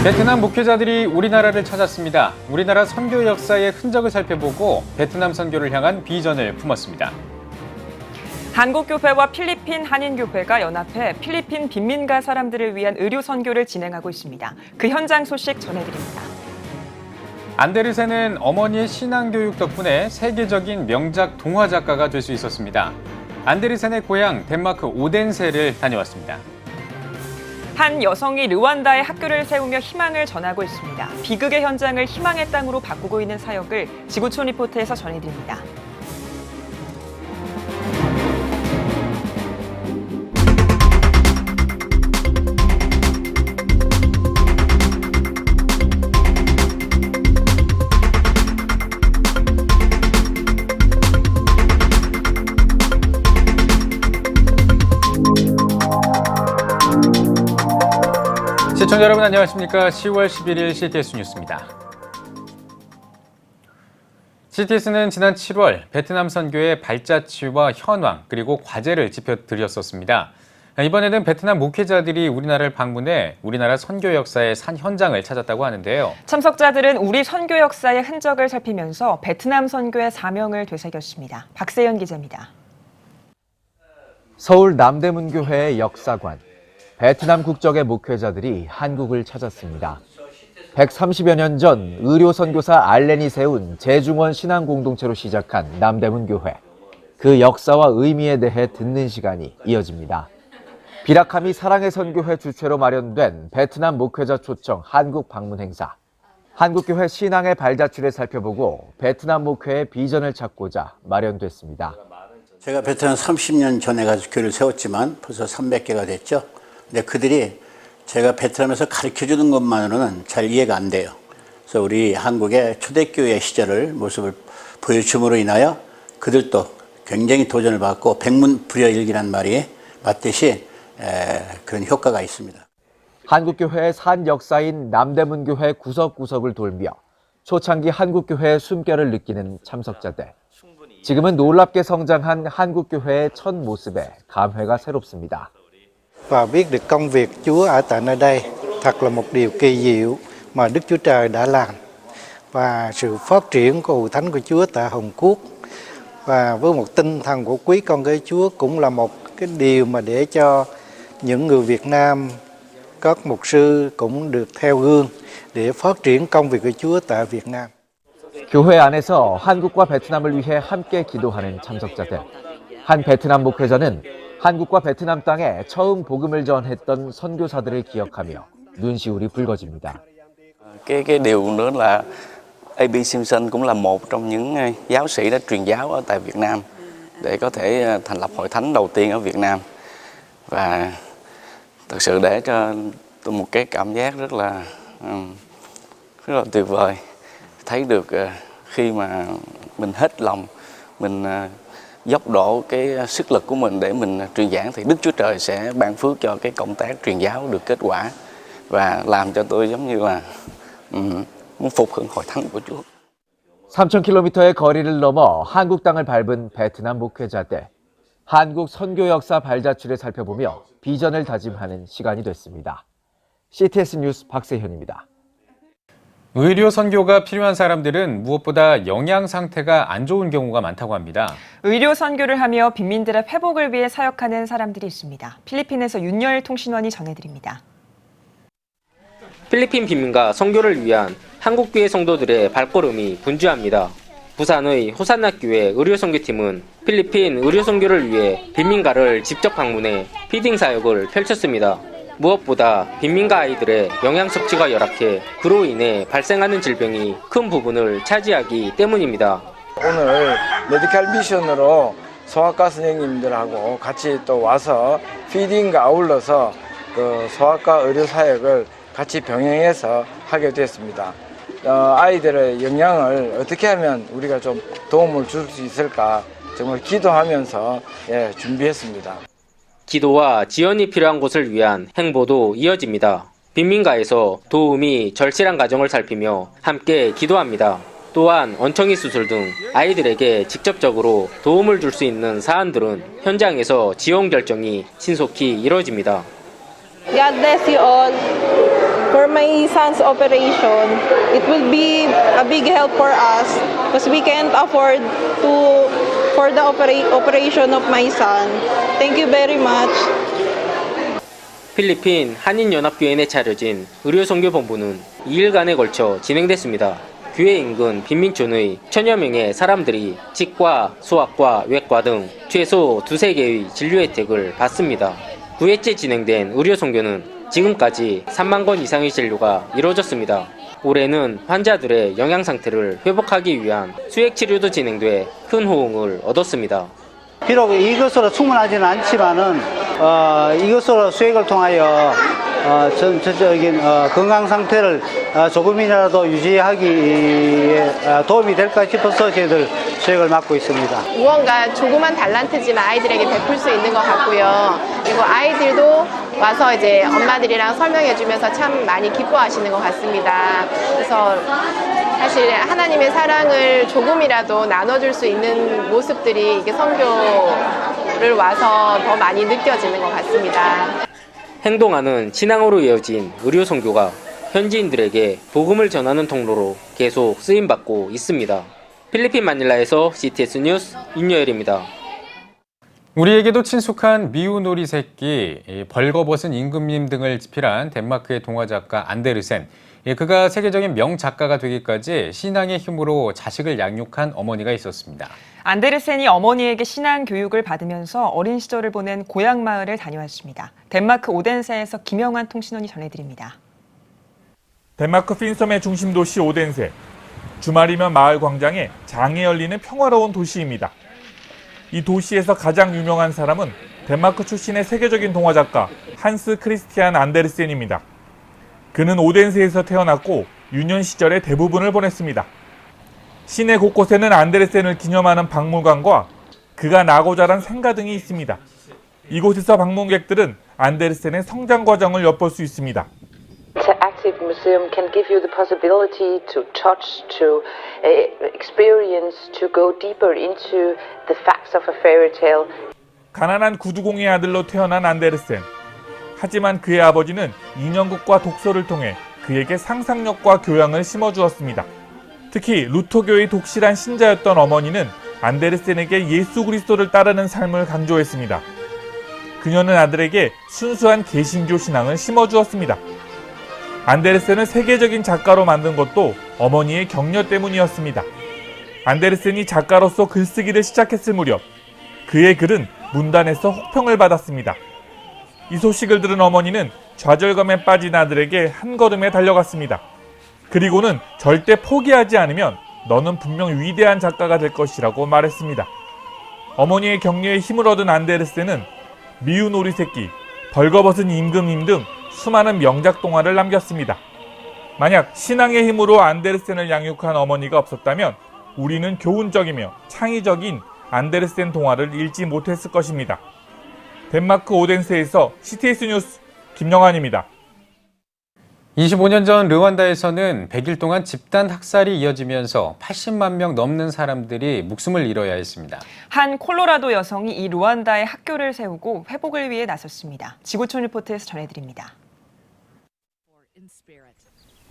베트남 목회자들이 우리나라를 찾았습니다. 우리나라 선교 역사의 흔적을 살펴보고 베트남 선교를 향한 비전을 품었습니다. 한국교회와 필리핀 한인교회가 연합해 필리핀 빈민가 사람들을 위한 의료 선교를 진행하고 있습니다. 그 현장 소식 전해드립니다. 안데르센은 어머니의 신앙교육 덕분에 세계적인 명작 동화 작가가 될 수 있었습니다. 안데르센의 고향 덴마크 오덴세를 다녀왔습니다. 한 여성이 르완다에 학교를 세우며 희망을 전하고 있습니다. 비극의 현장을 희망의 땅으로 바꾸고 있는 사역을 지구촌 리포트에서 전해드립니다. 시청자 여러분 안녕하십니까? 10월 11일 CTS 뉴스입니다. CTS는 지난 7월 베트남 선교의 발자취와 현황 그리고 과제를 짚어드렸었습니다. 이번에는 베트남 목회자들이 우리나라를 방문해 우리나라 선교 역사의 산 현장을 찾았다고 하는데요. 참석자들은 우리 선교 역사의 흔적을 살피면서 베트남 선교의 사명을 되새겼습니다. 박세연 기자입니다. 서울 남대문교회의 역사관. 베트남 국적의 목회자들이 한국을 찾았습니다. 130여 년 전 의료 선교사 알렌이 세운 재중원 신앙공동체로 시작한 남대문교회. 그 역사와 의미에 대해 듣는 시간이 이어집니다. 비라카미 사랑의 선교회 주최로 마련된 베트남 목회자 초청 한국 방문 행사. 한국교회 신앙의 발자취를 살펴보고 베트남 목회의 비전을 찾고자 마련됐습니다. 제가 베트남 30년 전에 가서 교회를 세웠지만 벌써 300개가 됐죠. 근데 그들이 제가 베트남에서 가르쳐주는 것만으로는 잘 이해가 안 돼요. 그래서 우리 한국의 초대교회 시절을 모습을 보여줌으로 인하여 그들도 굉장히 도전을 받고 백문불여일기란 말이 맞듯이 그런 효과가 있습니다. 한국교회의 산 역사인 남대문교회 구석구석을 돌며 초창기 한국교회의 숨결을 느끼는 참석자들. 지금은 놀랍게 성장한 한국교회의 첫 모습에 감회가 새롭습니다. Và biết được công việc Chúa ở tại nơi đây thật là một điều kỳ diệu mà Đức Chúa Trời đã làm, và sự phát triển của hội thánh của Chúa tại Hồng Quốc và với một tinh thần của quý con cái Chúa cũng là một cái điều mà để cho những người Việt Nam, các mục sư cũng được theo gương để phát triển công việc của Chúa tại Việt Nam. 교회 안에서 한국과 베트남을 위해 함께 기도하는 참석자들. 한 베트남 목회자는 한국과 베트남 땅에 처음 복음을 전했던 선교사들을 기억하며 눈시울이 붉어집니다. Cái điều nữa là A.B. Simpson cũng là một trong những giáo sĩ đã truyền giáo ở tại Việt Nam để có thể thành lập hội thánh đầu tiên ở Việt Nam, và thực sự để cho tôi một cái cảm giác rất là tuyệt vời, thấy được khi mà mình hết lòng, mình dốc đổ cái sức lực của mình để mình truyền giảng thì Đức Chúa Trời sẽ ban phước cho cái công tác truyền giáo được kết quả và làm cho tôi giống như là muốn phục hưng hội thánh của Chúa. 3,000km의 거리를 넘어 한국 땅을 밟은 베트남 목회자들. 한국 선교 역사 발자취를 살펴보며 비전을 다짐하는 시간이 됐습니다. CTS 뉴스 박세현입니다. 의료 선교가 필요한 사람들은 무엇보다 영양 상태가 안 좋은 경우가 많다고 합니다. 의료 선교를 하며 빈민들의 회복을 위해 사역하는 사람들이 있습니다. 필리핀에서 윤열 통신원이 전해드립니다. 필리핀 빈민가 선교를 위한 한국교회 성도들의 발걸음이 분주합니다. 부산의 호산나교회 의료선교팀은 필리핀 의료선교를 위해 빈민가를 직접 방문해 피딩 사역을 펼쳤습니다. 무엇보다 빈민가 아이들의 영양 섭취가 열악해 그로 인해 발생하는 질병이 큰 부분을 차지하기 때문입니다. 오늘 메디컬 미션으로 소아과 선생님들하고 같이 또 와서 피딩과 아울러서 그 소아과 의료 사역을 같이 병행해서 하게 됐습니다. 아이들의 영양을 어떻게 하면 우리가 좀 도움을 줄 수 있을까 정말 기도하면서 준비했습니다. 기도와 지원이 필요한 곳을 위한 행보도 이어집니다. 빈민가에서 도움이 절실한 가정을 살피며 함께 기도합니다. 또한 언청이 수술 등 아이들에게 직접적으로 도움을 줄 수 있는 사안들은 현장에서 지원 결정이 신속히 이루어집니다. God bless you all. for my son's operation, it will be a big help for us because we can't afford for the operation of my son. Thank you very much. 필리핀 한인연합교회에 차려진 의료선교본부는 2일간에 걸쳐 진행됐습니다. 교회 인근 빈민촌의 천여 명의 사람들이 치과, 소아과, 외과 등 최소 2~3개의 진료 혜택을 받습니다. 9회째 진행된 의료선교는 지금까지 3만 건 이상의 진료가 이루어졌습니다. 올해는 환자들의 영양 상태를 회복하기 위한 수액 치료도 진행돼 큰 호응을 얻었습니다. 비록 이것으로 충분하지는 않지만은 이것으로 수액을 통하여 전체적인 건강 상태를 조금이라도 유지하기에 도움이 될까 싶어서 저희들 수액을 맡고 있습니다. 무언가 조그만 달란트지만 아이들에게 베풀 수 있는 것 같고요. 그리고 아이들도 와서 이제 엄마들이랑 설명해주면서 참 많이 기뻐하시는 것 같습니다. 그래서 사실 하나님의 사랑을 조금이라도 나눠줄 수 있는 모습들이 이게 선교를 와서 더 많이 느껴지는 것 같습니다. 행동하는 신앙으로 이어진 의료 선교가 현지인들에게 복음을 전하는 통로로 계속 쓰임받고 있습니다. 필리핀 마닐라에서 CTS 뉴스 윤여일입니다. 우리에게도 친숙한 미우놀이 새끼, 벌거벗은 임금님 등을 집필한 덴마크의 동화작가 안데르센. 그가 세계적인 명작가가 되기까지 신앙의 힘으로 자식을 양육한 어머니가 있었습니다. 안데르센이 어머니에게 신앙 교육을 받으면서 어린 시절을 보낸 고향 마을을 다녀왔습니다. 덴마크 오덴세에서 김영환 통신원이 전해드립니다. 덴마크 핀섬의 중심 도시 오덴세. 주말이면 마을 광장에 장이 열리는 평화로운 도시입니다. 이 도시에서 가장 유명한 사람은 덴마크 출신의 세계적인 동화작가 한스 크리스티안 안데르센입니다. 그는 오덴세에서 태어났고 유년 시절의 대부분을 보냈습니다. 시내 곳곳에는 안데르센을 기념하는 박물관과 그가 나고 자란 생가 등이 있습니다. 이곳에서 방문객들은 안데르센의 성장 과정을 엿볼 수 있습니다. The active museum can give you the possibility to touch, to experience, to go deeper into the facts of a fairy tale. 가난한 구두공의 아들로 태어난 안데르센. 하지만 그의 아버지는 인형극과 독서를 통해 그에게 상상력과 교양을 심어주었습니다. 특히 루터교의 독실한 신자였던 어머니는 안데르센에게 예수 그리스도를 따르는 삶을 강조했습니다. 그녀는 아들에게 순수한 개신교 신앙을 심어주었습니다. 안데르센을 세계적인 작가로 만든 것도 어머니의 격려 때문이었습니다. 안데르센이 작가로서 글쓰기를 시작했을 무렵 그의 글은 문단에서 혹평을 받았습니다. 이 소식을 들은 어머니는 좌절감에 빠진 아들에게 한 걸음에 달려갔습니다. 그리고는 절대 포기하지 않으면 너는 분명 위대한 작가가 될 것이라고 말했습니다. 어머니의 격려에 힘을 얻은 안데르센은 미운 오리 새끼, 벌거벗은 임금님 등 수많은 명작 동화를 남겼습니다. 만약 신앙의 힘으로 안데르센을 양육한 어머니가 없었다면 우리는 교훈적이며 창의적인 안데르센 동화를 읽지 못했을 것입니다. 덴마크 오덴세에서 CTS 뉴스 김영환입니다. 25년 전 르완다에서는 100일 동안 집단 학살이 이어지면서 80만 명 넘는 사람들이 목숨을 잃어야 했습니다. 한 콜로라도 여성이 이 르완다에 학교를 세우고 회복을 위해 나섰습니다. 지구촌 리포트에서 전해드립니다.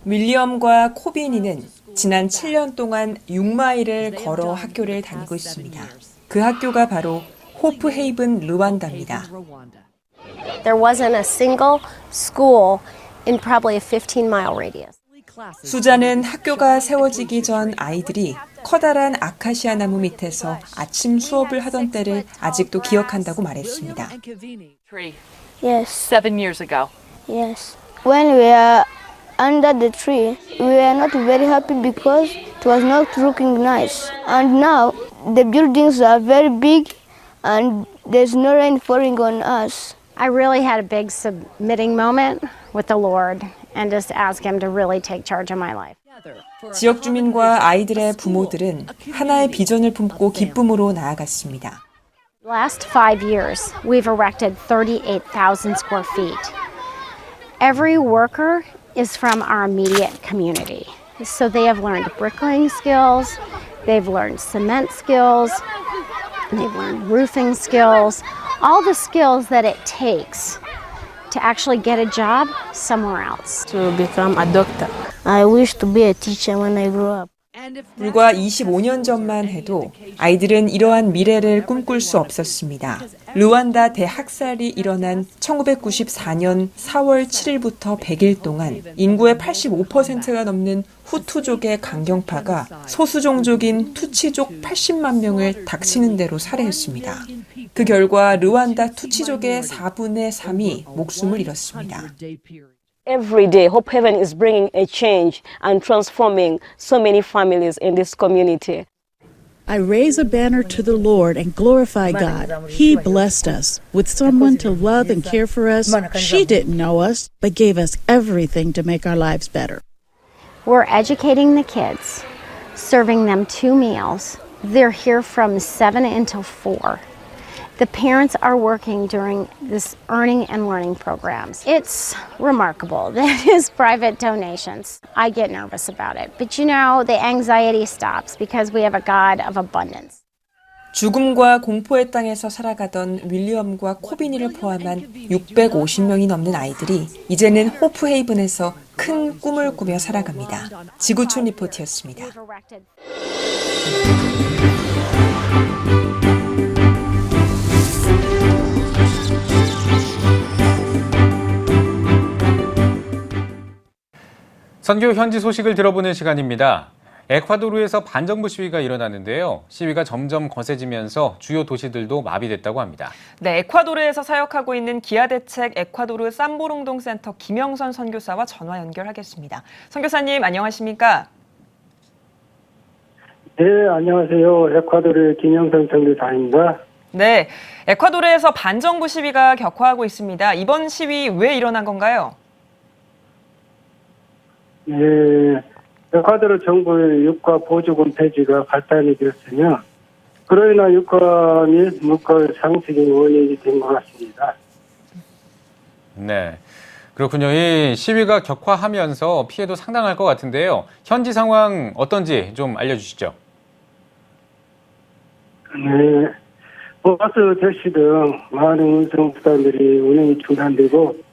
윌리엄과 코비니는 지난 7년 동안 6마일을 걸어 학교를 다니고 있습니다. 그 학교가 바로 호프 헤이븐 르완다입니다. There wasn't a single school in probably a 15-mile radius. 수자는 학교가 세워지기 전 아이들이 커다란 아카시아 나무 밑에서 아침 수업을 하던 때를 아직도 기억한다고 말했습니다. Yes. 7 years ago. Yes. When we are under the tree, we were not very happy because it was not looking nice. And now the buildings are very big and there's no rain falling on us. I really had a big submitting moment with the Lord and just ask Him to really take charge of my life. 지역 주민과 아이들의 부모들은 하나의 비전을 품고 기쁨으로 나아갔습니다. Last 5 years, we've erected 38,000 square feet. Every worker is from our immediate community. So they have learned bricklaying skills, they've learned cement skills, they've learned roofing skills, all the skills that it takes to actually get a job somewhere else. To become a doctor. I wish to be a teacher when I grow up. 불과 25년 전만 해도 아이들은 이러한 미래를 꿈꿀 수 없었습니다. 르완다 대학살이 일어난 1994년 4월 7일부터 100일 동안 인구의 85%가 넘는 후투족의 강경파가 소수종족인 투치족 80만 명을 닥치는 대로 살해했습니다. 그 결과 르완다 투치족의 4분의 3이 목숨을 잃었습니다. Every day, Hope Heaven is bringing a change and transforming so many families in this community. I raise a banner to the Lord and glorify God. He blessed us with someone to love and care for us. She didn't know us, but gave us everything to make our lives better. We're educating the kids, serving them 2 meals. They're here from 7 until 4. The parents are working during this earning and learning programs. It's remarkable. That is private donations. I get nervous about it. But you know, the anxiety stops because we have a God of abundance. 죽음과 공포의 땅에서 살아가던 윌리엄과 코비니를 포함한 650명이 넘는 아이들이 이제는 호프 헤이븐에서 큰 꿈을 꾸며 살아갑니다. 지구촌 리포트였습니다. 선교 현지 소식을 들어보는 시간입니다. 에콰도르에서 반정부 시위가 일어나는데요. 시위가 점점 거세지면서 주요 도시들도 마비됐다고 합니다. 네, 에콰도르에서 사역하고 있는 기아대책 에콰도르 쌈보롱동 센터 김영선 선교사와 전화 연결하겠습니다. 선교사님 안녕하십니까? 네, 안녕하세요. 에콰도르의 김영선 선교사입니다. 네, 에콰도르에서 반정부 시위가 격화하고 있습니다. 이번 시위 왜 일어난 건가요? 네, 에콰도르 정부의 유가 보조금 폐지가 발단이 되었으며 그로 인한 유가 및 물가 상승이 원인이 된 것 같습니다. 네, 그렇군요. 이 시위가 격화하면서 피해도 상당할 것 같은데요. 현지 상황 어떤지 좀 알려주시죠. 네, 버스, 택시 등 많은 운송수단들이 운행이 중단되고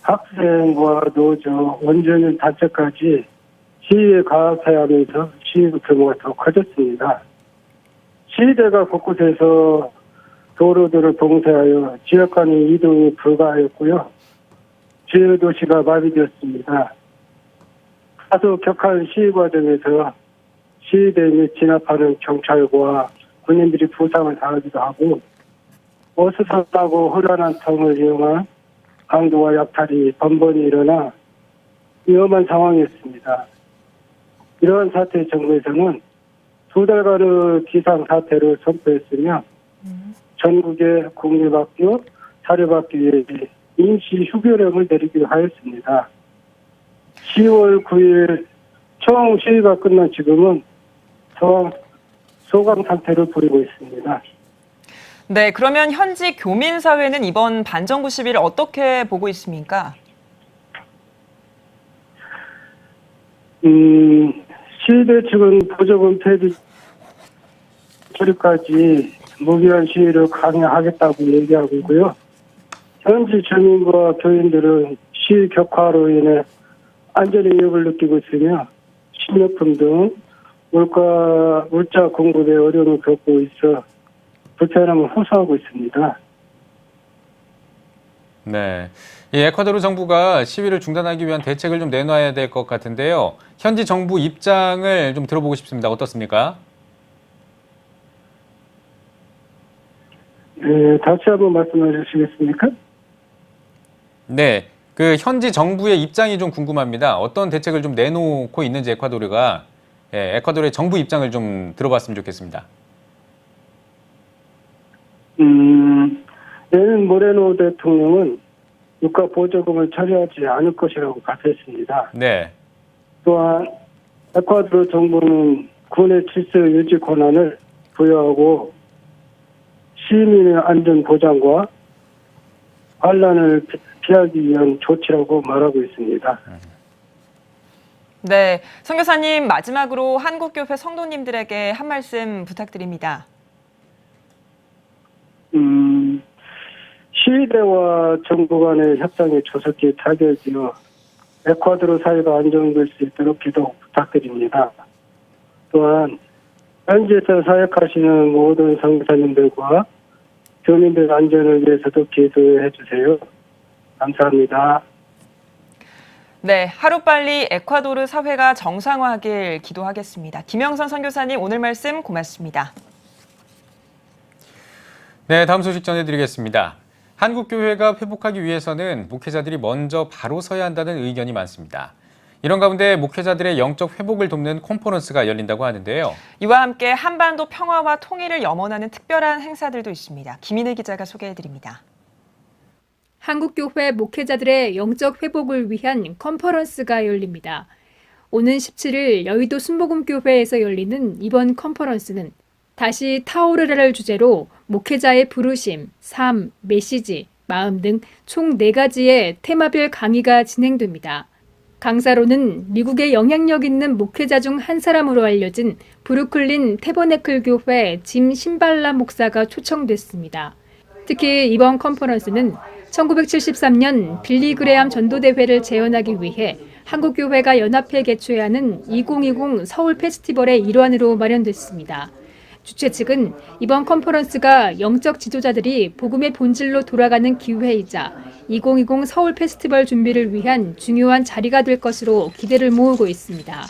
학생과 노조, 원주민 단체까지 시위에 가세하면서 시위 규모가 더 커졌습니다. 시위대가 곳곳에서 도로들을 봉쇄하여 지역 간의 이동이 불가하였고요. 주요 도시가 마비되었습니다. 다소 격한 시위 과정에서 시위대 및 진압하는 경찰과 군인들이 부상을 당하기도 하고 어수선하고 혼란한 통을 이용한 강도와 약탈이 번번이 일어나 위험한 상황이었습니다. 이러한 사태 정부에서는 2달간의 비상사태를 선포했으며 전국의 공립학교, 사립학교에 임시 휴교령을 내리기로 하였습니다. 10월 9일 총 시위가 끝난 지금은 소강 상태를 부리고 있습니다. 네, 그러면 현지 교민사회는 이번 반정부 시위를 어떻게 보고 있습니까? 시위대 측은 보조금 폐지 처리까지 무기한 시위를 강행하겠다고 얘기하고 있고요. 현지 주민과 교인들은 시위 격화로 인해 안전의 위협을 느끼고 있으며 식료품 등 물자 공급에 어려움을 겪고 있어 불편함을 호소하고 있습니다. 네, 이 에콰도르 정부가 시위를 중단하기 위한 대책을 좀 내놔야 될 것 같은데요. 현지 정부 입장을 좀 들어보고 싶습니다. 어떻습니까? 네, 다시 한번 말씀해 주시겠습니까? 네, 그 현지 정부의 입장이 좀 궁금합니다. 어떤 대책을 좀 내놓고 있는지 에콰도르가 에콰도르의 정부 입장을 좀 들어봤으면 좋겠습니다. 레닌 모레노 대통령은 유가 보조금을 처리하지 않을 것이라고 발표했습니다. 네. 또한 에콰도르 정부는 군의 질서 유지 권한을 부여하고 시민의 안전 보장과 반란을 피하기 위한 조치라고 말하고 있습니다. 네, 선교사님 마지막으로 한국교회 성도님들에게 한 말씀 부탁드립니다. 시위 시대와 정부 간의 협상이 조속히 타결되어 에콰도르 사회가 안정될 수 있도록 기도 부탁드립니다. 또한 현지에서 사역하시는 모든 선교사님들과 교민들 안전을 위해서도 기도해 주세요. 감사합니다. 네, 하루빨리 에콰도르 사회가 정상화하길 기도하겠습니다. 김영선 선교사님, 오늘 말씀 고맙습니다. 네, 다음 소식 전해드리겠습니다. 한국교회가 회복하기 위해서는 목회자들이 먼저 바로 서야 한다는 의견이 많습니다. 이런 가운데 목회자들의 영적 회복을 돕는 컨퍼런스가 열린다고 하는데요. 이와 함께 한반도 평화와 통일을 염원하는 특별한 행사들도 있습니다. 김인혜 기자가 소개해드립니다. 한국교회 목회자들의 영적 회복을 위한 컨퍼런스가 열립니다. 오는 17일 여의도 순복음교회에서 열리는 이번 컨퍼런스는 다시 타오르라를 주제로 목회자의 부르심, 삶, 메시지, 마음 등 총 4가지의 테마별 강의가 진행됩니다. 강사로는 미국의 영향력 있는 목회자 중 한 사람으로 알려진 브루클린 태버네클 교회 짐 신발라 목사가 초청됐습니다. 특히 이번 컨퍼런스는 1973년 빌리 그레암 전도대회를 재현하기 위해 한국교회가 연합회 개최하는 2020 서울 페스티벌의 일환으로 마련됐습니다. 주최 측은 이번 컨퍼런스가 영적 지도자들이 복음의 본질로 돌아가는 기회이자 2020 서울 페스티벌 준비를 위한 중요한 자리가 될 것으로 기대를 모으고 있습니다.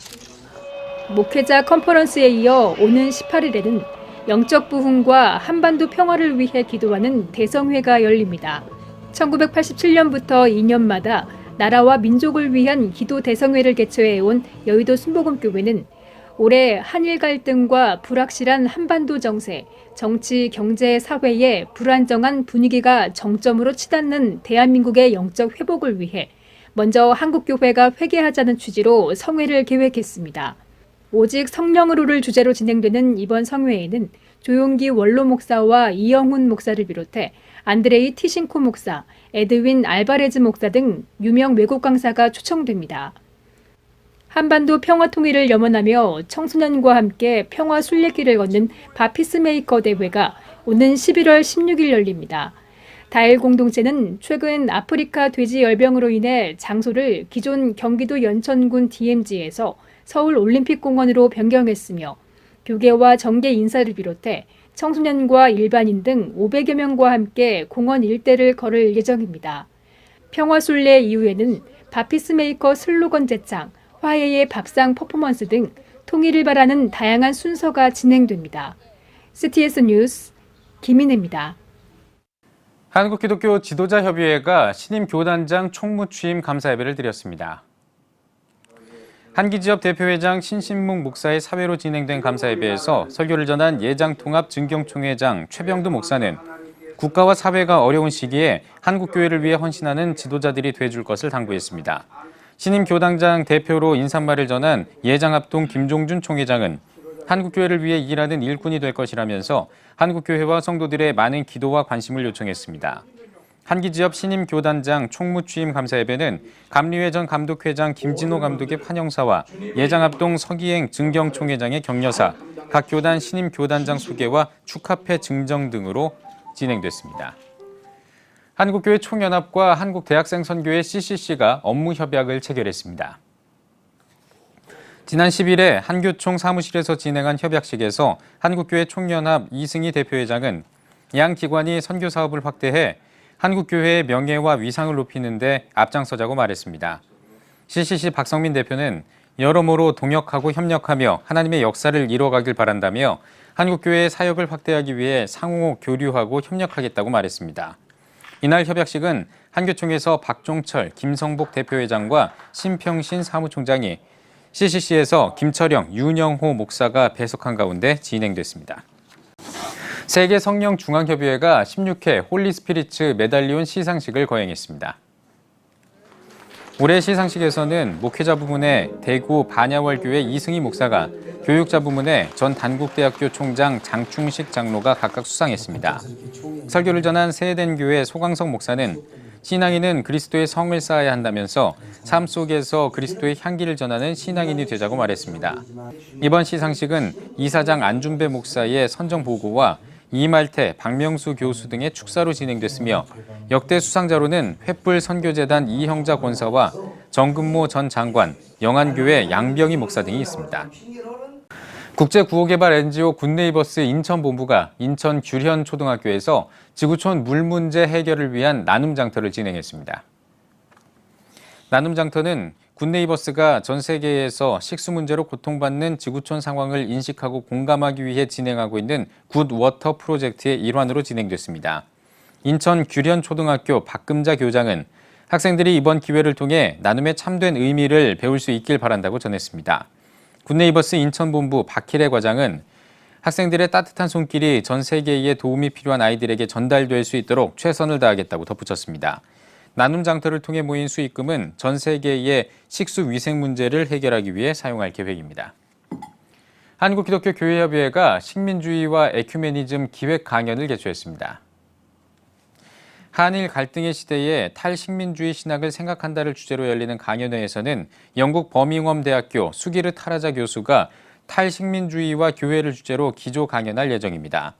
목회자 컨퍼런스에 이어 오는 18일에는 영적 부흥과 한반도 평화를 위해 기도하는 대성회가 열립니다. 1987년부터 2년마다 나라와 민족을 위한 기도 대성회를 개최해온 여의도 순복음교회는 올해 한일 갈등과 불확실한 한반도 정세, 정치, 경제, 사회의 불안정한 분위기가 정점으로 치닫는 대한민국의 영적 회복을 위해 먼저 한국교회가 회개하자는 취지로 성회를 계획했습니다. 오직 성령으로를 주제로 진행되는 이번 성회에는 조용기 원로 목사와 이영훈 목사를 비롯해 안드레이 티신코 목사, 에드윈 알바레즈 목사 등 유명 외국 강사가 초청됩니다. 한반도 평화 통일을 염원하며 청소년과 함께 평화 순례길을 걷는 바피스메이커 대회가 오는 11월 16일 열립니다. 다일 공동체는 최근 아프리카 돼지 열병으로 인해 장소를 기존 경기도 연천군 DMZ에서 서울 올림픽공원으로 변경했으며 교계와 정계 인사를 비롯해 청소년과 일반인 등 500여 명과 함께 공원 일대를 걸을 예정입니다. 평화순례 이후에는 바피스메이커 슬로건 제창, 화해의 밥상 퍼포먼스 등 통일을 바라는 다양한 순서가 진행됩니다. CTS 뉴스 김인혜입니다. 한국기독교 지도자협의회가 신임 교단장 총무 취임 감사 예배를 드렸습니다. 한기지협 대표회장 신신묵 목사의 사회로 진행된 감사 예배에서 설교를 전한 예장통합 증경총회장 최병두 목사는 국가와 사회가 어려운 시기에 한국교회를 위해 헌신하는 지도자들이 돼줄 것을 당부했습니다. 신임 교당장 대표로 인사말을 전한 예장합동 김종준 총회장은 한국교회를 위해 일하는 일꾼이 될 것이라면서 한국교회와 성도들의 많은 기도와 관심을 요청했습니다. 한기지협 신임 교단장 총무 취임 감사 예배는 감리회 전 감독회장 김진호 감독의 환영사와 예장합동 서기행 증경총회장의 격려사, 각 교단 신임 교단장 소개와 축하패 증정 등으로 진행됐습니다. 한국교회 총연합과 한국대학생선교회 CCC가 업무 협약을 체결했습니다. 지난 10일에 한교총 사무실에서 진행한 협약식에서 한국교회 총연합 이승희 대표회장은 양 기관이 선교 사업을 확대해 한국교회의 명예와 위상을 높이는 데 앞장서자고 말했습니다. CCC 박성민 대표는 여러모로 동역하고 협력하며 하나님의 역사를 이뤄가길 바란다며 한국교회의 사역을 확대하기 위해 상호 교류하고 협력하겠다고 말했습니다. 이날 협약식은 한교총에서 박종철, 김성복 대표회장과 심평신 사무총장이, CCC에서 김철영, 윤영호 목사가 배석한 가운데 진행됐습니다. 세계성령중앙협의회가 16회 홀리스피리츠 메달리온 시상식을 거행했습니다. 올해 시상식에서는 목회자 부문에 대구 반야월교회 이승희 목사가, 교육자 부문에 전 단국대학교 총장 장충식 장로가 각각 수상했습니다. 설교를 전한 세덴교회 소강석 목사는 신앙인은 그리스도의 성을 쌓아야 한다면서 삶 속에서 그리스도의 향기를 전하는 신앙인이 되자고 말했습니다. 이번 시상식은 이사장 안준배 목사의 선정 보고와 이말태, 박명수 교수 등의 축사로 진행됐으며 역대 수상자로는 횃불 선교재단 이형자 권사와 정근모 전 장관, 영안교회 양병희 목사 등이 있습니다. 국제구호개발 NGO 굿네이버스 인천본부가 인천 규현 초등학교에서 지구촌 물 문제 해결을 위한 나눔 장터를 진행했습니다. 나눔 장터는 굿네이버스가 전 세계에서 식수 문제로 고통받는 지구촌 상황을 인식하고 공감하기 위해 진행하고 있는 굿워터 프로젝트의 일환으로 진행됐습니다. 인천 규현 초등학교 박금자 교장은 학생들이 이번 기회를 통해 나눔의 참된 의미를 배울 수 있길 바란다고 전했습니다. 굿네이버스 인천본부 박희래 과장은 학생들의 따뜻한 손길이 전 세계에 도움이 필요한 아이들에게 전달될 수 있도록 최선을 다하겠다고 덧붙였습니다. 나눔 장터를 통해 모인 수익금은 전 세계의 식수 위생 문제를 해결하기 위해 사용할 계획입니다. 한국기독교교회협의회가 식민주의와 에큐메니즘 기획 강연을 개최했습니다. 한일 갈등의 시대에 탈식민주의 신학을 생각한다를 주제로 열리는 강연회에서는 영국 버밍엄 대학교 수기르 타라자 교수가 탈식민주의와 교회를 주제로 기조 강연할 예정입니다.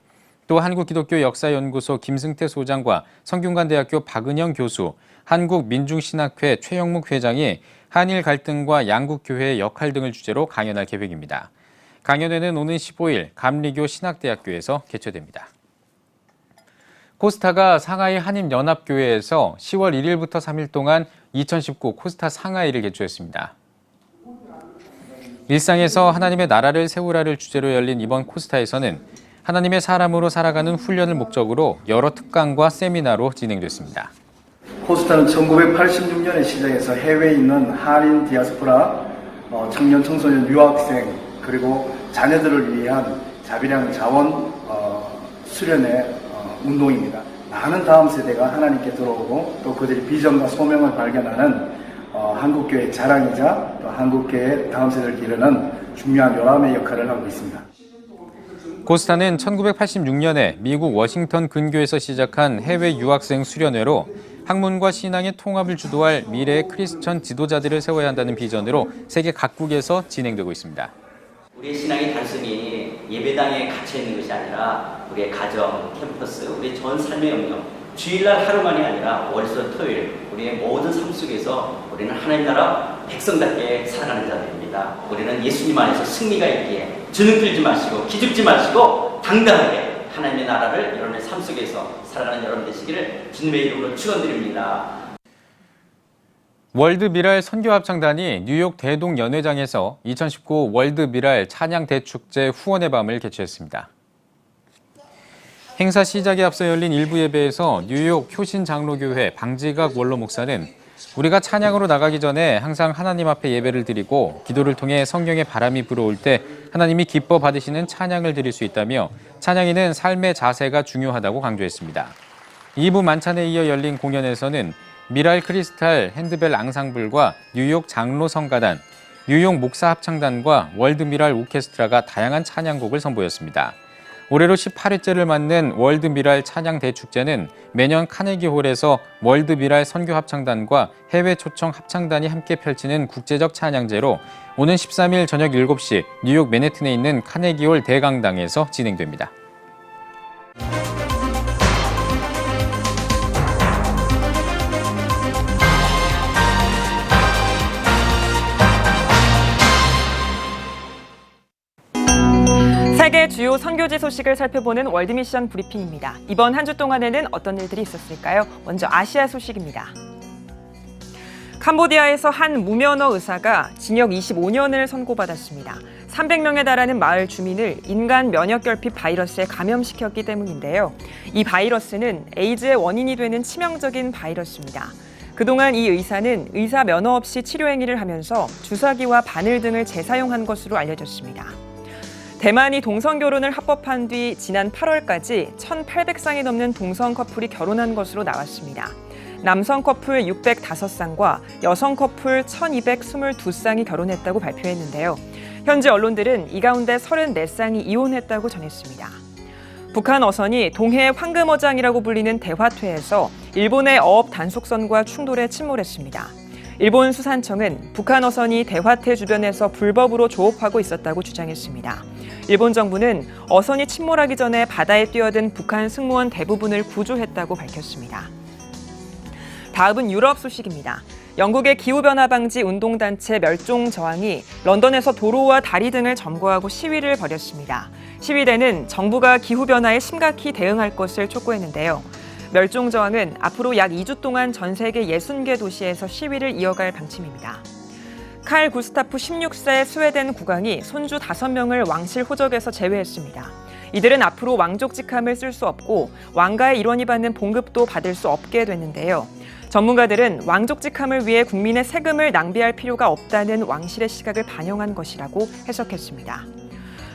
또 한국기독교 역사연구소 김승태 소장과 성균관대학교 박은영 교수, 한국민중신학회 최영묵 회장이 한일 갈등과 양국교회의 역할 등을 주제로 강연할 계획입니다. 강연회는 오는 15일 감리교 신학대학교에서 개최됩니다. 코스타가 상하이 한인연합교회에서 10월 1일부터 3일 동안 2019 코스타 상하이를 개최했습니다. 일상에서 하나님의 나라를 세우라를 주제로 열린 이번 코스타에서는 하나님의 사람으로 살아가는 훈련을 목적으로 여러 특강과 세미나로 진행됐습니다. 코스타는 1986년에 시작해서 해외에 있는 한인 디아스포라, 청년 청소년 유학생 그리고 자녀들을 위한 자비량 자원 수련의 운동입니다. 많은 다음 세대가 하나님께 들어오고 또 그들이 비전과 소명을 발견하는 한국교회의 자랑이자 또 한국교회의 다음 세대를 기르는 중요한 요람의 역할을 하고 있습니다. 코스타는 1986년에 미국 워싱턴 근교에서 시작한 해외 유학생 수련회로 학문과 신앙의 통합을 주도할 미래의 크리스천 지도자들을 세워야 한다는 비전으로 세계 각국에서 진행되고 있습니다. 우리의 신앙이 단순히 예배당에 갇혀 있는 것이 아니라 우리의 가정, 캠퍼스, 우리의 전 삶의 영역, 주일날 하루만이 아니라 월수 토요일 우리의 모든 삶 속에서 우리는 하나님 나라 백성답게 살아가는 자들입니다. 우리는 예수님 안에서 승리가 있기에 주눅 들지 마시고 기죽지 마시고 당당하게 하나님의 나라를 여러분의 삶 속에서 살아가는 여러분 되시기를 주님의 이름으로 축원드립니다. 월드미랄 선교합창단이 뉴욕 대동연회장에서 2019 월드미랄 찬양 대축제 후원의 밤을 개최했습니다. 행사 시작에 앞서 열린 일부 예배에서 뉴욕 효신장로교회 방지각 원로 목사는 우리가 찬양으로 나가기 전에 항상 하나님 앞에 예배를 드리고 기도를 통해 성령의 바람이 불어올 때 하나님이 기뻐 받으시는 찬양을 드릴 수 있다며 찬양에는 삶의 자세가 중요하다고 강조했습니다. 2부 만찬에 이어 열린 공연에서는 미랄 크리스탈 핸드벨 앙상블과 뉴욕 장로 성가단, 뉴욕 목사 합창단과 월드미랄 오케스트라가 다양한 찬양곡을 선보였습니다. 올해로 18회째를 맞는 월드미랄 찬양 대축제는 매년 카네기홀에서 월드미랄 선교합창단과 해외 초청 합창단이 함께 펼치는 국제적 찬양제로 오는 13일 저녁 7시 뉴욕 맨해튼에 있는 카네기홀 대강당에서 진행됩니다. 세계 주요 선교지 소식을 살펴보는 월드미션 브리핑입니다. 이번 한 주 동안에는 어떤 일들이 있었을까요? 먼저 아시아 소식입니다. 캄보디아에서 한 무면허 의사가 징역 25년을 선고받았습니다. 300명에 달하는 마을 주민을 인간 면역결핍 바이러스에 감염시켰기 때문인데요. 이 바이러스는 에이즈의 원인이 되는 치명적인 바이러스입니다. 그동안 이 의사는 의사 면허 없이 치료 행위를 하면서 주사기와 바늘 등을 재사용한 것으로 알려졌습니다. 대만이 동성결혼을 합법한 뒤 지난 8월까지 1,800쌍이 넘는 동성 커플이 결혼한 것으로 나왔습니다. 남성 커플 605쌍과 여성 커플 1,222쌍이 결혼했다고 발표했는데요. 현지 언론들은 이 가운데 34쌍이 이혼했다고 전했습니다. 북한 어선이 동해 황금어장이라고 불리는 대화퇴에서 일본의 어업 단속선과 충돌해 침몰했습니다. 일본 수산청은 북한 어선이 대화퇴 주변에서 불법으로 조업하고 있었다고 주장했습니다. 일본 정부는 어선이 침몰하기 전에 바다에 뛰어든 북한 승무원 대부분을 구조했다고 밝혔습니다. 다음은 유럽 소식입니다. 영국의 기후변화 방지 운동단체 멸종저항이 런던에서 도로와 다리 등을 점거하고 시위를 벌였습니다. 시위대는 정부가 기후변화에 심각히 대응할 것을 촉구했는데요. 멸종저항은 앞으로 약 2주 동안 전 세계 60개 도시에서 시위를 이어갈 방침입니다. 칼 구스타프 16세 스웨덴 국왕이 손주 5명을 왕실 호적에서 제외했습니다. 이들은 앞으로 왕족 직함을 쓸 수 없고 왕가의 일원이 받는 봉급도 받을 수 없게 됐는데요. 전문가들은 왕족 직함을 위해 국민의 세금을 낭비할 필요가 없다는 왕실의 시각을 반영한 것이라고 해석했습니다.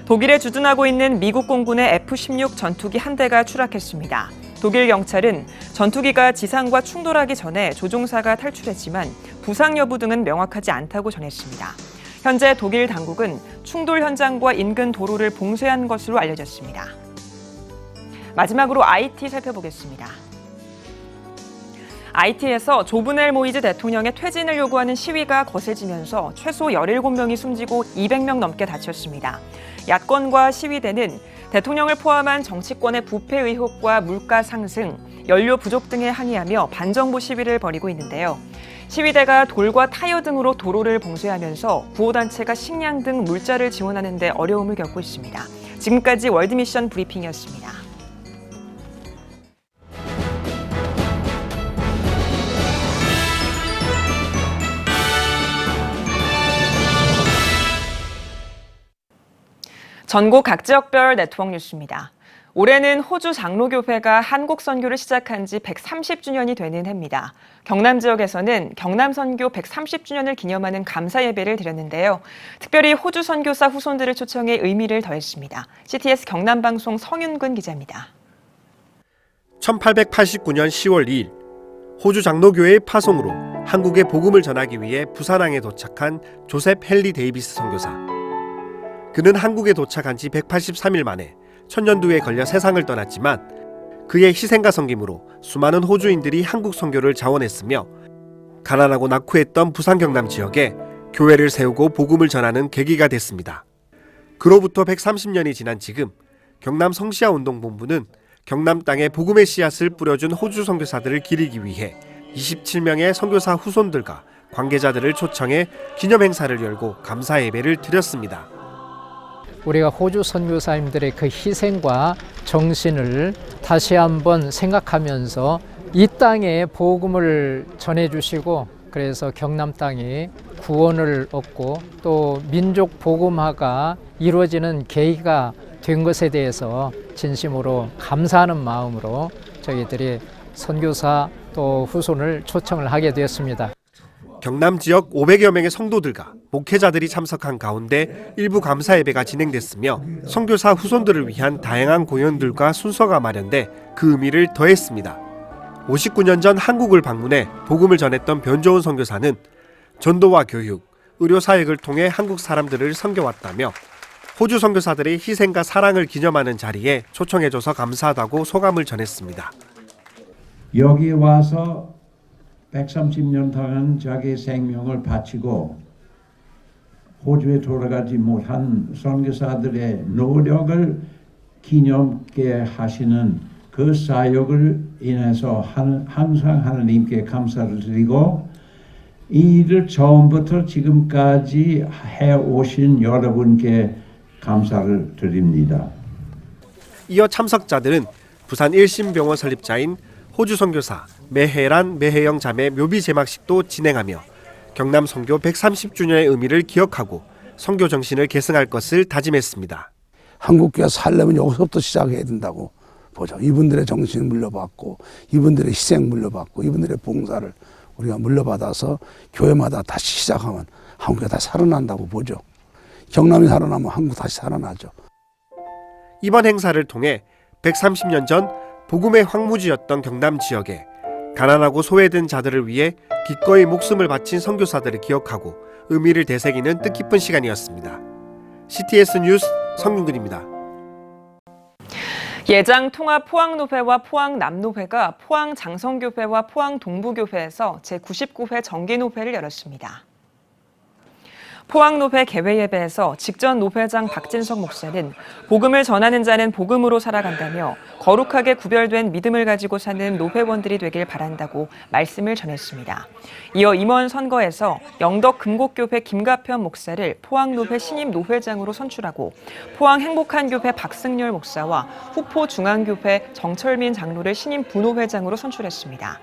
독일에 주둔하고 있는 미국 공군의 F-16 전투기 한 대가 추락했습니다. 독일 경찰은 전투기가 지상과 충돌하기 전에 조종사가 탈출했지만 부상 여부 등은 명확하지 않다고 전했습니다. 현재 독일 당국은 충돌 현장과 인근 도로를 봉쇄한 것으로 알려졌습니다. 마지막으로 IT 살펴보겠습니다. IT에서 조브넬 모이즈 대통령의 퇴진을 요구하는 시위가 거세지면서 최소 17명이 숨지고 200명 넘게 다쳤습니다. 야권과 시위대는 대통령을 포함한 정치권의 부패 의혹과 물가 상승, 연료 부족 등에 항의하며 반정부 시위를 벌이고 있는데요. 시위대가 돌과 타이어 등으로 도로를 봉쇄하면서 구호단체가 식량 등 물자를 지원하는 데 어려움을 겪고 있습니다. 지금까지 월드미션 브리핑이었습니다. 전국 각 지역별 네트워크 뉴스입니다. 올해는 호주 장로교회가 한국 선교를 시작한 지 130주년이 되는 해입니다. 경남 지역에서는 경남 선교 130주년을 기념하는 감사 예배를 드렸는데요. 특별히 호주 선교사 후손들을 초청해 의미를 더했습니다. CTS 경남 방송 성윤근 기자입니다. 1889년 10월 2일 호주 장로교회의 파송으로 한국에 복음을 전하기 위해 부산항에 도착한 조셉 헨리 데이비스 선교사. 그는 한국에 도착한 지 183일 만에 천년두에 걸려 세상을 떠났지만 그의 희생과 섬김으로 수많은 호주인들이 한국 선교를 자원했으며 가난하고 낙후했던 부산 경남 지역에 교회를 세우고 복음을 전하는 계기가 됐습니다. 그로부터 130년이 지난 지금 경남 성시아 운동본부는 경남 땅에 복음의 씨앗을 뿌려준 호주 선교사들을 기리기 위해 27명의 선교사 후손들과 관계자들을 초청해 기념행사를 열고 감사 예배를 드렸습니다. 우리가 호주 선교사님들의 그 희생과 정신을 다시 한번 생각하면서 이 땅에 복음을 전해주시고 그래서 경남 땅이 구원을 얻고 또 민족 복음화가 이루어지는 계기가 된 것에 대해서 진심으로 감사하는 마음으로 저희들이 선교사 또 후손을 초청을 하게 되었습니다. 경남 지역 500여 명의 성도들과 목회자들이 참석한 가운데 일부 감사 예배가 진행됐으며 선교사 후손들을 위한 다양한 공연들과 순서가 마련돼 그 의미를 더했습니다. 59년 전 한국을 방문해 복음을 전했던 변조은 선교사는 전도와 교육, 의료 사역을 통해 한국 사람들을 섬겨왔다며 호주 선교사들의 희생과 사랑을 기념하는 자리에 초청해줘서 감사하다고 소감을 전했습니다. 여기 와서 130년 동안 자기 생명을 바치고 호주에 돌아가지 못한 선교사들의 노력을 기념케 하시는 그 사역을 인해서 항상 하나님께 감사를 드리고 이 일을 처음부터 지금까지 해오신 여러분께 감사를 드립니다. 이어 참석자들은 부산 1심병원 설립자인 호주 선교사 매혜란 매혜영 자매 묘비 제막식도 진행하며 경남 선교 130주년의 의미를 기억하고 선교 정신을 계승할 것을 다짐했습니다. 한국교회 살려면 여기서부터 시작해야 된다고 보죠. 이분들의 정신을 물려받고 이분들의 희생 물려받고 이분들의 봉사를 우리가 물려받아서 교회마다 다시 시작하면 한국이 다시 살아난다고 보죠. 경남이 살아나면 한국 다시 살아나죠. 이번 행사를 통해 130년 전 복음의 황무지였던 경남 지역에 가난하고 소외된 자들을 위해 기꺼이 목숨을 바친 선교사들을 기억하고 의미를 되새기는 뜻깊은 시간이었습니다. CTS 뉴스 성윤근입니다. 예장 통합 포항노회와 포항남노회가 포항장성교회와 포항동부교회에서 제99회 정기노회를 열었습니다. 포항노회 개회예배에서 직전 노회장 박진석 목사는 복음을 전하는 자는 복음으로 살아간다며 거룩하게 구별된 믿음을 가지고 사는 노회원들이 되길 바란다고 말씀을 전했습니다. 이어 임원 선거에서 영덕 금곡교회 김가편 목사를 포항노회 신임 노회장으로 선출하고 포항 행복한교회 박승열 목사와 후포 중앙교회 정철민 장로를 신임 부노회장으로 선출했습니다.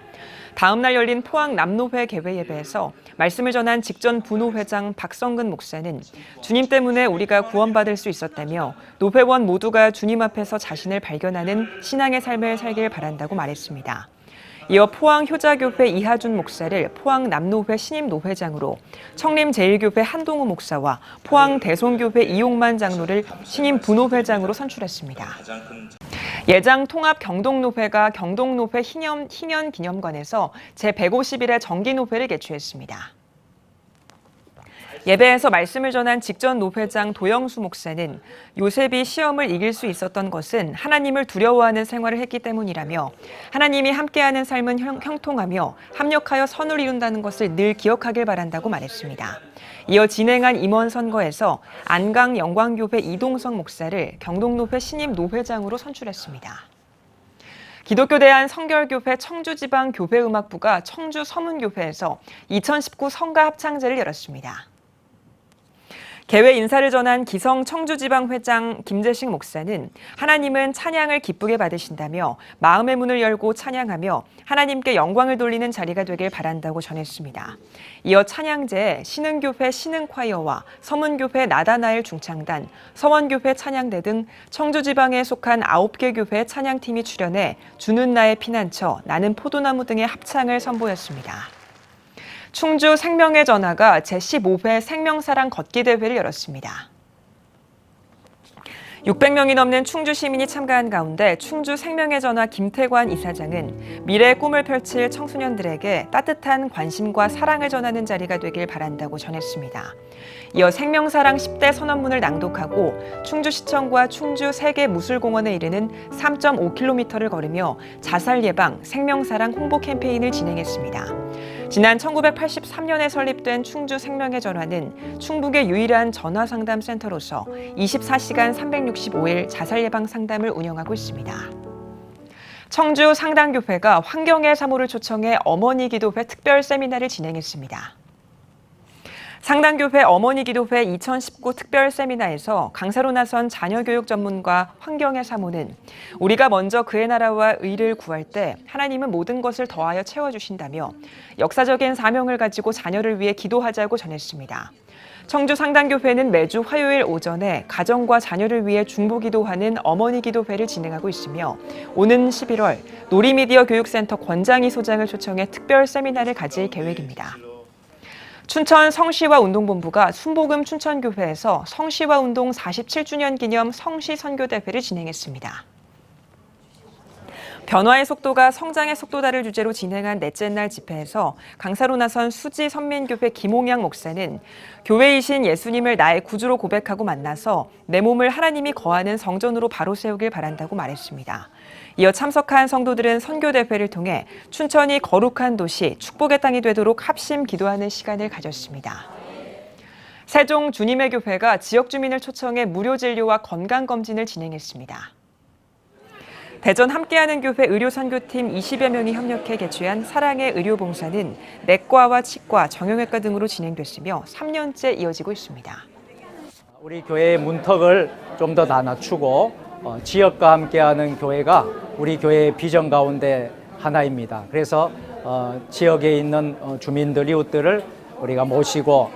다음 날 열린 포항 남노회 개회 예배에서 말씀을 전한 직전 부노회장 박성근 목사는 주님 때문에 우리가 구원받을 수 있었다며 노회원 모두가 주님 앞에서 자신을 발견하는 신앙의 삶을 살길 바란다고 말했습니다. 이어 포항 효자교회 이하준 목사를 포항 남노회 신임 노회장으로, 청림 제1교회 한동우 목사와 포항 대송교회 이용만 장로를 신임 부노회장으로 선출했습니다. 예장 통합 경동노회가 경동노회 희년 기념관에서 제151회 정기노회를 개최했습니다. 예배에서 말씀을 전한 직전 노회장 도영수 목사는 요셉이 시험을 이길 수 있었던 것은 하나님을 두려워하는 생활을 했기 때문이라며 하나님이 함께하는 삶은 형통하며 합력하여 선을 이룬다는 것을 늘 기억하길 바란다고 말했습니다. 이어 진행한 임원 선거에서 안강 영광교회 이동성 목사를 경동노회 신임 노회장으로 선출했습니다. 기독교 대한 성결교회 청주지방교회음악부가 청주 서문교회에서 2019 성가 합창제를 열었습니다. 개회 인사를 전한 기성 청주지방회장 김재식 목사는 하나님은 찬양을 기쁘게 받으신다며 마음의 문을 열고 찬양하며 하나님께 영광을 돌리는 자리가 되길 바란다고 전했습니다. 이어 찬양제에 신흥교회 신흥콰이어와 서문교회 나다나엘 중창단, 서원교회 찬양대 등 청주지방에 속한 9개 교회 찬양팀이 출연해 주는 나의 피난처, 나는 포도나무 등의 합창을 선보였습니다. 충주 생명의 전화가 제15회 생명사랑 걷기 대회를 열었습니다. 600명이 넘는 충주 시민이 참가한 가운데 충주 생명의 전화 김태관 이사장은 미래의 꿈을 펼칠 청소년들에게 따뜻한 관심과 사랑을 전하는 자리가 되길 바란다고 전했습니다. 이어 생명사랑 10대 선언문을 낭독하고 충주시청과 충주 세계무술공원에 이르는 3.5km를 걸으며 자살 예방, 생명사랑 홍보 캠페인을 진행했습니다. 지난 1983년에 설립된 충주 생명의 전화는 충북의 유일한 전화상담센터로서 24시간 365일 자살 예방 상담을 운영하고 있습니다. 청주 상당교회가 환경의 사모를 초청해 어머니 기도회 특별 세미나를 진행했습니다. 상당교회 어머니 기도회 2019 특별 세미나에서 강사로 나선 자녀교육 전문가 환경의 사모는 우리가 먼저 그의 나라와 의를 구할 때 하나님은 모든 것을 더하여 채워주신다며 역사적인 사명을 가지고 자녀를 위해 기도하자고 전했습니다. 청주 상당교회는 매주 화요일 오전에 가정과 자녀를 위해 중보기도하는 어머니 기도회를 진행하고 있으며 오는 11월 놀이미디어 교육센터 권장희 소장을 초청해 특별 세미나를 가질 계획입니다. 춘천 성시화 운동본부가 순복음 춘천교회에서 성시화 운동 47주년 기념 성시 선교대회를 진행했습니다. 변화의 속도가 성장의 속도다를 주제로 진행한 넷째 날 집회에서 강사로 나선 수지 선민교회 김홍양 목사는 교회이신 예수님을 나의 구주로 고백하고 만나서 내 몸을 하나님이 거하는 성전으로 바로 세우길 바란다고 말했습니다. 이어 참석한 성도들은 선교대회를 통해 춘천이 거룩한 도시, 축복의 땅이 되도록 합심 기도하는 시간을 가졌습니다. 세종 주님의 교회가 지역 주민을 초청해 무료 진료와 건강검진을 진행했습니다. 대전 함께하는 교회 의료선교팀 20여 명이 협력해 개최한 사랑의 의료봉사는 내과와 치과, 정형외과 등으로 진행됐으며 3년째 이어지고 있습니다. 우리 교회의 문턱을 좀 더 낮추고 지역과 함께하는 교회가 우리 교회의 비전 가운데 하나입니다. 그래서 지역에 있는 주민들, 이웃들을 우리가 모시고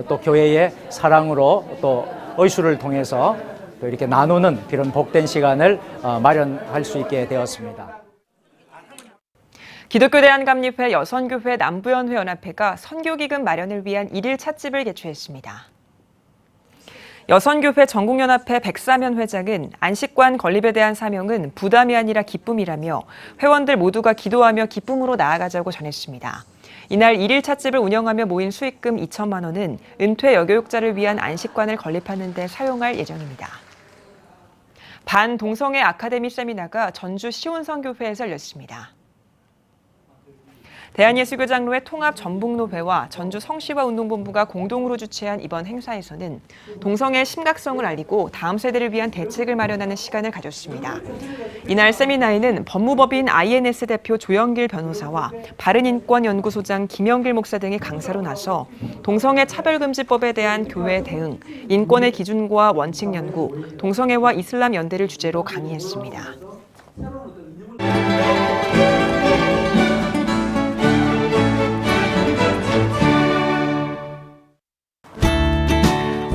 또 교회의 사랑으로 또 의술을 통해서 또 이렇게 나누는 그런 복된 시간을 마련할 수 있게 되었습니다. 기독교 대한감리회 여선교회 남부연회 연합회가 선교기금 마련을 위한 1일 찻집을 개최했습니다. 여선교회 전국연합회 백사면 회장은 안식관 건립에 대한 사명은 부담이 아니라 기쁨이라며 회원들 모두가 기도하며 기쁨으로 나아가자고 전했습니다. 이날 1일 찻집을 운영하며 모인 수익금 2천만 원은 은퇴 여교육자를 위한 안식관을 건립하는 데 사용할 예정입니다. 반동성애 아카데미 세미나가 전주 시온성교회에서 열렸습니다. 대한예수교장로회 통합전북노회와 전주 성시화운동본부가 공동으로 주최한 이번 행사에서는 동성애의 심각성을 알리고 다음 세대를 위한 대책을 마련하는 시간을 가졌습니다. 이날 세미나에는 법무법인 INS 대표 조영길 변호사와 바른인권연구소장 김영길 목사 등이 강사로 나서 동성애 차별금지법에 대한 교회 대응, 인권의 기준과 원칙 연구, 동성애와 이슬람 연대를 주제로 강의했습니다.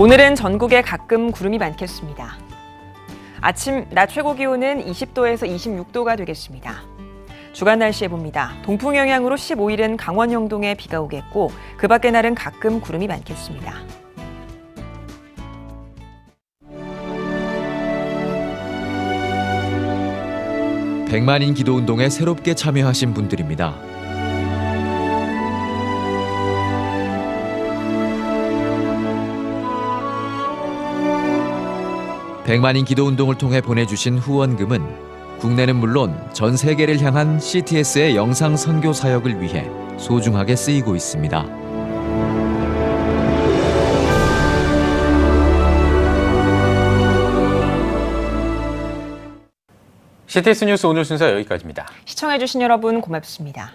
오늘은 전국에 가끔 구름이 많겠습니다. 아침 낮 최고 기온은 20도에서 26도가 되겠습니다. 주간 날씨 해봅니다. 동풍 영향으로 15일은 강원 영동에 비가 오겠고 그 밖의 날은 가끔 구름이 많겠습니다. 백만인 기도운동에 새롭게 참여하신 분들입니다. 백만인 기도운동을 통해 보내주신 후원금은 국내는 물론 전 세계를 향한 CTS의 영상 선교 사역을 위해 소중하게 쓰이고 있습니다. CTS 뉴스 오늘 순서 여기까지입니다. 시청해주신 여러분 고맙습니다.